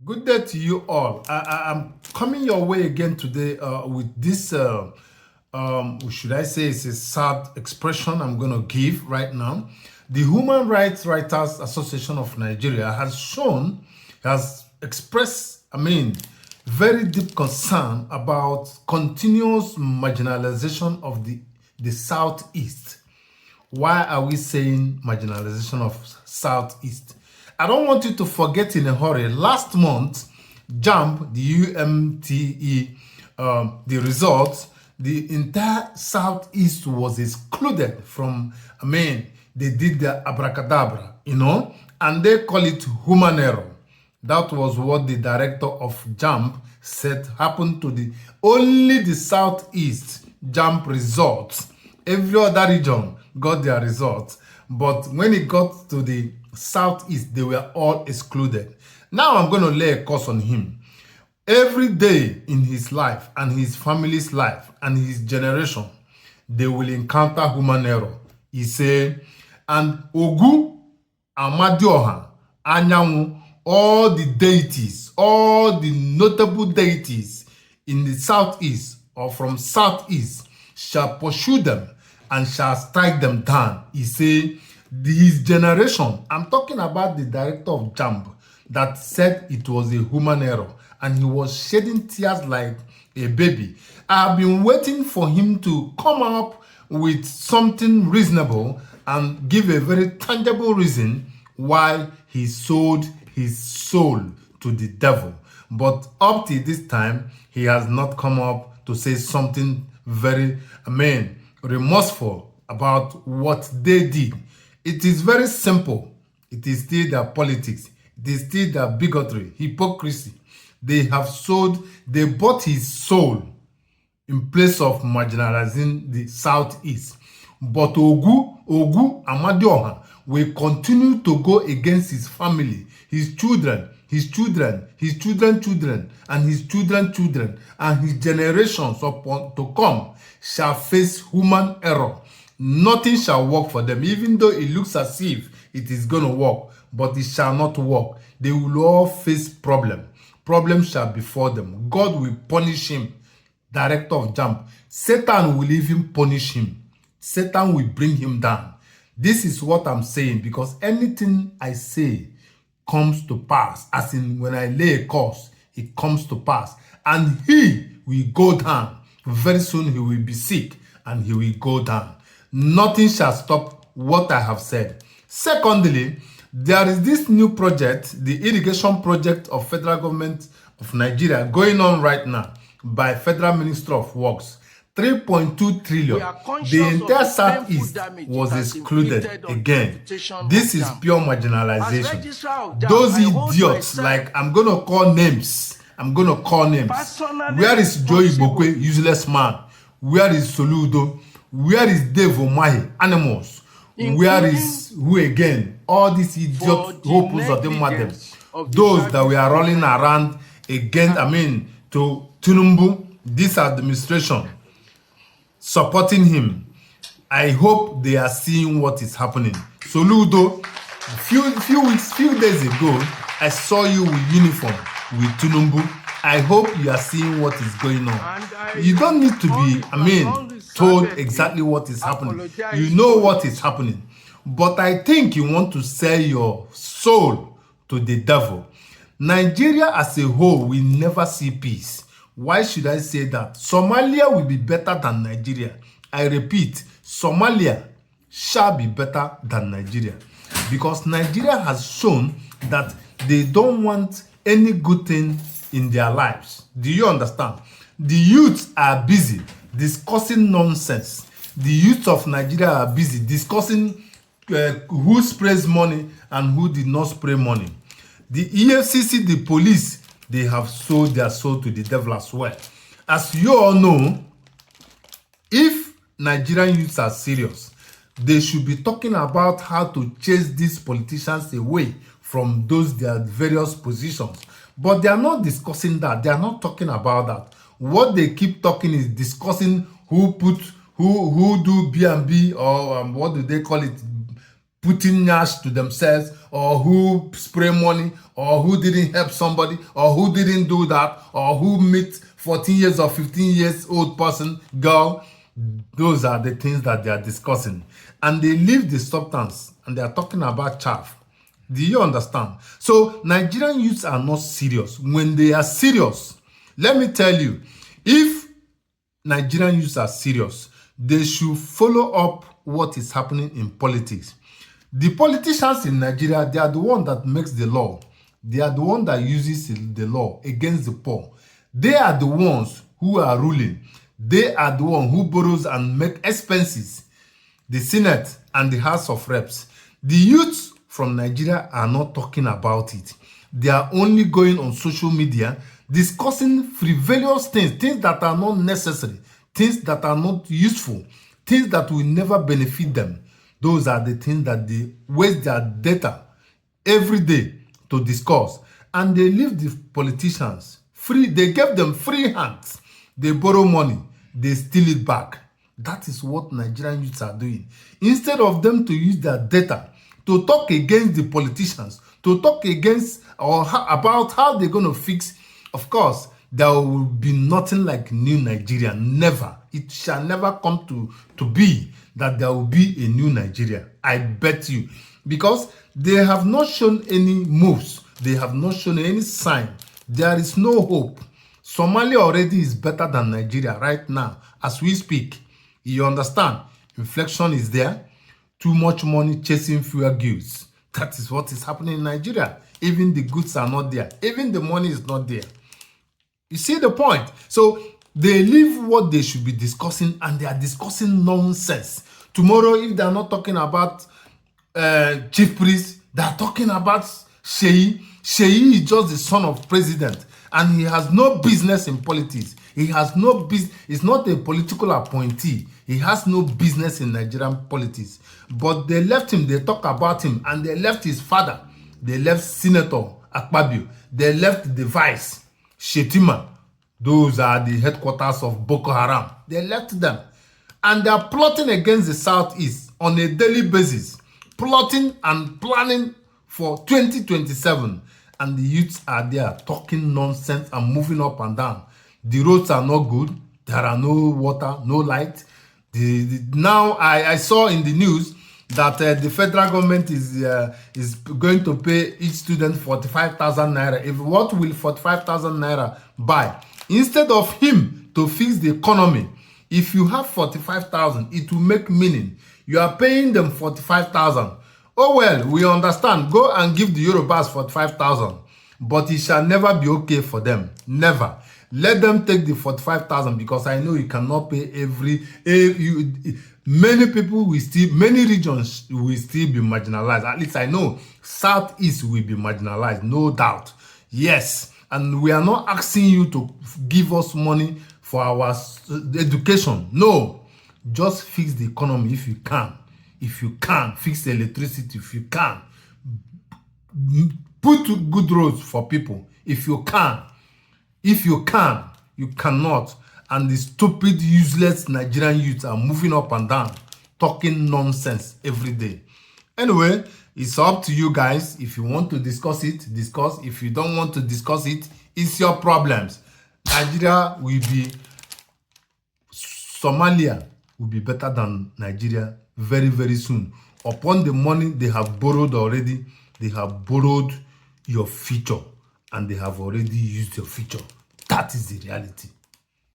Good day to you all. I'm coming your way again today with this, should I say, it's a sad expression I'm going to give right now. The Human Rights Writers Association of Nigeria has expressed, very deep concern about continuous marginalization of the Southeast. Why are we saying marginalization of Southeast? I don't want you to forget in a hurry. Last month, JAMB, the UMTE, the results, the entire Southeast was excluded from, they did the abracadabra, and they call it human error. That was what the director of JAMB said happened to only the Southeast JAMB results. Every other region got their results. But when it got to the Southeast, they were all excluded. Now I'm going to lay a curse on him. Every day in his life and his family's life and his generation, they will encounter human error. He said, and Ogu, Amadioha, Anyanwu, all the deities, all the notable deities in the Southeast or from Southeast shall pursue them and shall strike them down. He said, his generation, I'm talking about the director of JAMB that said it was a human error and he was shedding tears like a baby. I've been waiting for him to come up with something reasonable and give a very tangible reason why he sold his soul to the devil. But up to this time, he has not come up to say something very, remorseful about what they did. It is very simple. It is still their politics. It is still their bigotry, hypocrisy. They bought his soul in place of marginalizing the Southeast. But Ogu Amadioha will continue to go against his family, his children, his children, his children, and his children, and his generations to come shall face human error. Nothing shall work for them, even though it looks as if it is going to work, but it shall not work. They will all face problem. Problem shall befall them. God will punish him, director of JAMB. Satan will even punish him. Satan will bring him down. This is what I'm saying, because anything I say comes to pass. As in, when I lay a curse, it comes to pass. And he will go down. Very soon he will be sick and he will go down. Nothing shall stop what I have said. Secondly, there is this new project, the irrigation project of federal government of Nigeria going on right now by Federal Ministry of Works. 3.2 trillion. The entire Southeast was excluded again. This is pure marginalization. Those idiots, like I'm going to call names. Where is Joey Bokwe, useless man? Where is Soludo? Where is Dave Omahi, animals? Where is who again? All these idiots, hopeless of them, madam. Those that we are rolling around against, to Tinubu, this administration, supporting him. I hope they are seeing what is happening. Soludo, few days ago, I saw you with uniform with Tinubu. I hope you are seeing what is going on. You don't need to be, told exactly what is happening. You know what is happening. But I think you want to sell your soul to the devil. Nigeria as a whole will never see peace. Why should I say that? Somalia will be better than Nigeria. I repeat, Somalia shall be better than Nigeria. Because Nigeria has shown that they don't want any good thing in their lives. Do you understand? The youths are busy discussing nonsense. The youth of Nigeria are busy discussing who sprays money and who did not spray money. The EFCC, the police, they have sold their soul to the devil as well. As you all know, if Nigerian youths are serious, they should be talking about how to chase these politicians away from their various positions. But they are not discussing that. They are not talking about that. What they keep talking is discussing who do B&B or what do they call it, putting nash to themselves, or who spray money, or who didn't help somebody, or who didn't do that, or who meet 14 years or 15 years old person, girl. Those are the things that they are discussing. And they leave the substance and they are talking about chaff. Do you understand? So Nigerian youths are not serious. When they are serious, let me tell you, if Nigerian youths are serious, they should follow up what is happening in politics. The politicians in Nigeria, they are the one that makes the law. They are the one that uses the law against the poor. They are the ones who are ruling. They are the one who borrows and make expenses. The Senate and the House of Reps. The youths from Nigeria are not talking about it. They are only going on social media discussing frivolous things, things that are not necessary, things that are not useful, things that will never benefit them. Those are the things that they waste their data every day to discuss. And they leave the politicians free. They give them free hands. They borrow money. They steal it back. That is what Nigerian youths are doing. Instead of them to use their data to talk against the politicians, to talk against or about how they're going to fix, of course, there will be nothing like new Nigeria. Never. It shall never come to be that there will be a new Nigeria. I bet you. Because they have not shown any moves. They have not shown any sign. There is no hope. Somalia already is better than Nigeria right now as we speak. You understand? Inflation is there. Too much money chasing fewer goods. That is what is happening in Nigeria. Even the goods are not there. Even the money is not there. You see the point? So they leave what they should be discussing and they are discussing nonsense. Tomorrow, if they are not talking about chief priest, they are talking about Sheyi. Sheyi is just the son of president and he has no business in politics. He has no business. He's not a political appointee. He has no business in Nigerian politics. But they left him. They talk about him and they left his father. They left Senator Akpabio. They left the vice, Shetima. Those are the headquarters of Boko Haram. They left them. And they are plotting against the Southeast on a daily basis. Plotting and planning for 2027. And the youths are there talking nonsense and moving up and down. The roads are not good. There are no water, no light. Now I saw in the news that the federal government is going to pay each student 45,000 naira. If what will 45,000 naira buy? Instead of him to fix the economy, if you have 45,000, it will make meaning. You are paying them 45,000. Oh well, we understand. Go and give the Yorubas 45,000. But it shall never be okay for them. Never. Let them take the 45,000 because I know you cannot pay many people will still, many regions will still be marginalized. At least I know Southeast will be marginalized, no doubt. Yes. And we are not asking you to give us money for our education. No. Just fix the economy if you can. If you can, fix the electricity if you can. Put good roads for people if you can. If you can, you cannot. And the stupid, useless Nigerian youths are moving up and down, talking nonsense every day. Anyway, it's up to you guys. If you want to discuss it, discuss. If you don't want to discuss it, it's your problems. Nigeria will be, Somalia will be better than Nigeria very, very soon. Upon the money they have borrowed already, they have borrowed your future and they have already used your future. That is the reality.